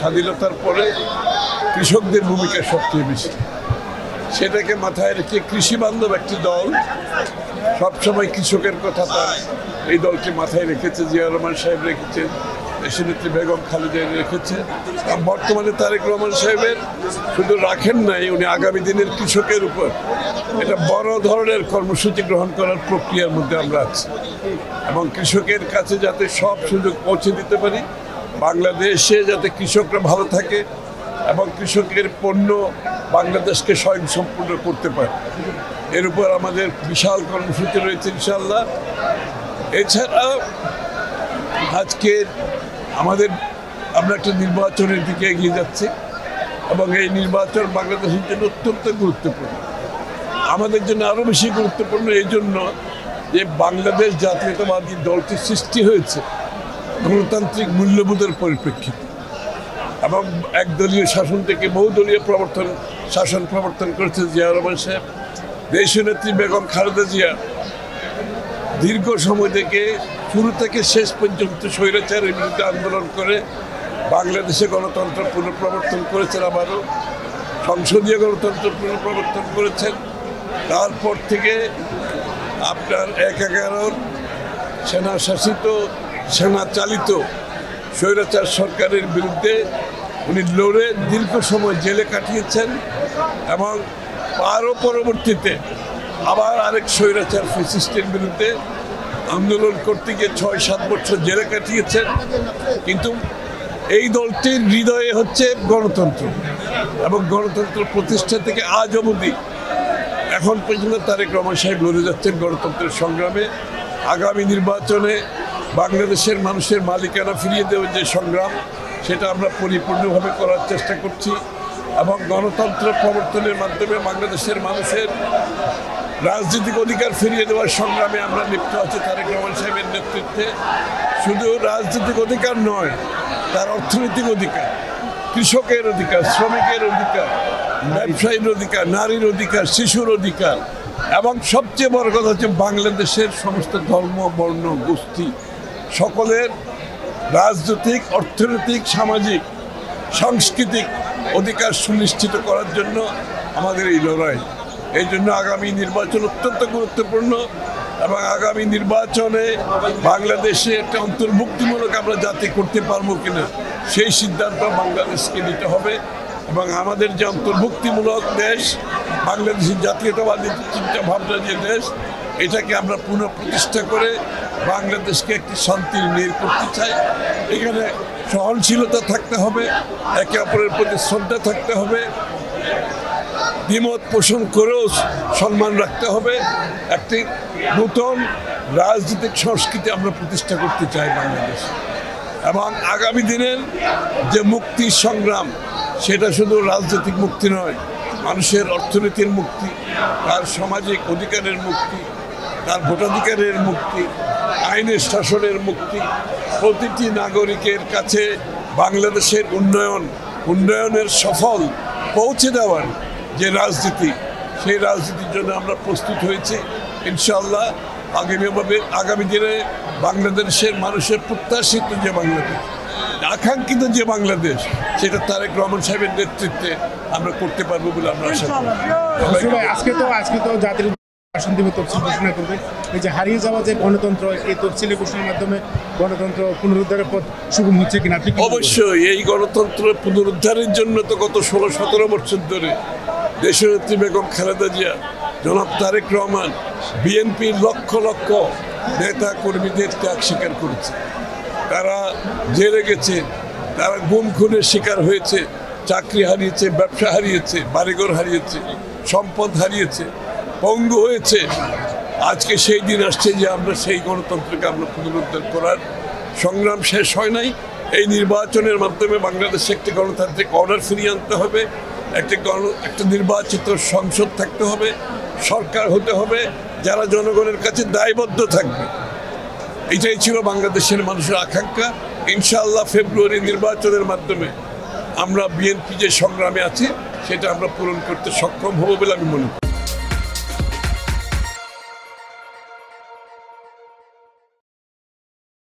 স্বাধীনতার পরে কৃষকদের ভূমিকা সবচেয়ে বেশি। সেটাকে মাথায় রেখে কৃষি বান্ধব একটি দল সবসময় কৃষকের কথা তার এই দলকে মাথায় রেখেছে। জিয়াউর রহমান সাহেব রেখেছেন, দেশনেত্রী বেগম খালেদা রেখেছে, বর্তমানে তারেক রহমান সাহেবের শুধু রাখেন নাই, উনি আগামী দিনের কৃষকের উপর এটা বড় ধরনের কর্মসূচি গ্রহণ করার প্রক্রিয়ার মধ্যে আমরা আছি এবং কৃষকের কাছে যাতে সব সুযোগ পৌঁছে দিতে পারি, বাংলাদেশে যাতে কৃষকরা ভালো থাকে এবং কৃষকের পণ্য বাংলাদেশকে স্বয়ংসম্পূর্ণ করতে পারে, এর উপর আমাদের বিশাল কর্মসূচি রয়েছে ইনশাআল্লাহ। এছাড়া আজকের আমরা একটা নির্বাচনের দিকে এগিয়ে যাচ্ছি এবং এই নির্বাচন বাংলাদেশের জন্য অত্যন্ত গুরুত্বপূর্ণ, আমাদের জন্য আরও বেশি গুরুত্বপূর্ণ এই জন্য যে বাংলাদেশ জাতীয়তাবাদী দলটি সৃষ্টি হয়েছে গণতান্ত্রিক মূল্যবোধের পরিপ্রেক্ষিতে এবং একদলীয় শাসন থেকে বহুদলীয় শাসন প্রবর্তন করেছে জিয়াউর রহমান সাহেব। দেশনেত্রী বেগম খালেদা জিয়া দীর্ঘ সময় থেকে শুরু থেকে শেষ পর্যন্ত স্বৈরাচারের বিরুদ্ধে আন্দোলন করে বাংলাদেশে গণতন্ত্র পুনঃপ্রবর্তন করেছেন, আবারও সংসদীয় গণতন্ত্র পুনঃপ্রবর্তন করেছেন। তারপর থেকে আপনার ১/১১ সেনাশাসিত সেনাচালিত স্বৈরাচার সরকারের বিরুদ্ধে উনি লড়ে দীর্ঘ সময় জেলে কাটিয়েছেন এবং আরও পরবর্তীতে আবার আরেক স্বৈরাচার ফ্যাসিস্টের বিরুদ্ধে আন্দোলন করতে গিয়ে ৬-৭ বছর জেলে কাটিয়েছেন। কিন্তু এই দলটির হৃদয়ে হচ্ছে গণতন্ত্র এবং গণতন্ত্র প্রতিষ্ঠা থেকে আজ অবধি এখন পর্যন্ত তারেক রহমান সাহেব লড়ে যাচ্ছেন গণতন্ত্রের সংগ্রামে। আগামী নির্বাচনে বাংলাদেশের মানুষের মালিকানা ফিরিয়ে দেওয়ার যে সংগ্রাম, সেটা আমরা পরিপূর্ণভাবে করার চেষ্টা করছি এবং গণতন্ত্র প্রবর্তনের মাধ্যমে বাংলাদেশের মানুষের রাজনৈতিক অধিকার ফিরিয়ে দেওয়ার সংগ্রামে আমরা লিপ্ত আছি তারেক রহমান সাহেবের নেতৃত্বে। শুধু রাজনৈতিক অধিকার নয়, তার অর্থনৈতিক অধিকার, কৃষকের অধিকার, শ্রমিকের অধিকার, ব্যবসায়ীর অধিকার, নারীর অধিকার, শিশুর অধিকার এবং সবচেয়ে বড় কথা হচ্ছে বাংলাদেশের সমস্ত ধর্ম, বর্ণ, গোষ্ঠী সকলের রাজনৈতিক, অর্থনৈতিক, সামাজিক, সাংস্কৃতিক অধিকার সুনিশ্চিত করার জন্য আমাদের এই লড়াই। এই জন্য আগামী নির্বাচন অত্যন্ত গুরুত্বপূর্ণ এবং আগামী নির্বাচনে বাংলাদেশে একটা অন্তর্ভুক্তিমূলক আমরা জাতি করতে পারবো কিনা সেই সিদ্ধান্ত বাংলাদেশকে নিতে হবে এবং আমাদের যে অন্তর্ভুক্তিমূলক দেশ, বাংলাদেশের জাতীয়তাবাদী চিন্তা ভাবনা যে দেশ, এটাকে আমরা পুনঃপ্রতিষ্ঠা করে বাংলাদেশকে একটি শান্তির নীড় করতে চাই। এখানে সহনশীলতা থাকতে হবে, একে অপরের প্রতি শ্রদ্ধা থাকতে হবে, দ্বিমত পোষণ করেও সম্মান রাখতে হবে। একটি নতুন রাজনৈতিক সংস্কৃতি আমরা প্রতিষ্ঠা করতে চাই বাংলাদেশ এবং আগামী দিনের যে মুক্তি সংগ্রাম, সেটা শুধু রাজনৈতিক মুক্তি নয়, মানুষের অর্থনীতির মুক্তি, তার সামাজিক অধিকারের মুক্তি, তার ভোটাধিকারের মুক্তি, আইনের শাসনের মুক্তি, প্রতিটি নাগরিকের কাছে বাংলাদেশের উন্নয়নের সফল পৌঁছে দেওয়ার যে রাজনীতি, সেই রাজনীতির জন্য আমরা প্রস্তুত হয়েছি ইনশাআল্লাহ। আগামী দিনে বাংলাদেশের মানুষের প্রত্যাশিত যে বাংলাদেশ, আকাঙ্ক্ষিত যে বাংলাদেশ, সেটা তারেক রহমান সাহেবের নেতৃত্বে আমরা করতে পারবো বলে আমরা আশা করি। আজকে তো জাতির আসন দিবস তফসিল ঘোষণা করবে, এই যে হারিয়ে যাওয়া যে গণতন্ত্র, এই তফসিলি ঘোষণার মাধ্যমে গণতন্ত্র পুনরুদ্ধারের পথ সুগম হচ্ছে কিনা? অবশ্যই এই গণতন্ত্র পুনরুদ্ধারের জন্য তো গত 16-17 বছর ধরে দেশনেত্রী বেগম খালেদা জিয়া, জনাব তারেক রহমান, বিএনপির লক্ষ লক্ষ নেতা কর্মীদের ত্যাগ স্বীকার করেছে। তারা জেলে গেছে, তারা গুম খুনের শিকার হয়েছে, চাকরি হারিয়েছে, ব্যবসা হারিয়েছে, বাড়িঘর হারিয়েছে, সম্পদ হারিয়েছে, পঙ্গু হয়েছে। আজকে সেই দিন আসছে যে আমরা সেই গণতন্ত্রকে আমরা পুনরুদ্ধার করার সংগ্রাম শেষ হয় নাই। এই নির্বাচনের মাধ্যমে বাংলাদেশে একটি গণতান্ত্রিক অর্ডার ফিরিয়ে আনতে হবে, একটা নির্বাচিত সংসদ থাকতে হবে, সরকার হতে হবে যারা জনগণের কাছে দায়বদ্ধ থাকবে। এটাই ছিল বাংলাদেশের মানুষের আকাঙ্ক্ষা। ইনশাআল্লাহ ফেব্রুয়ারি নির্বাচনের মাধ্যমে আমরা বিএনপি যে সংগ্রামে আছি সেটা আমরা পূরণ করতে সক্ষম হব বলে আমি মনে করি।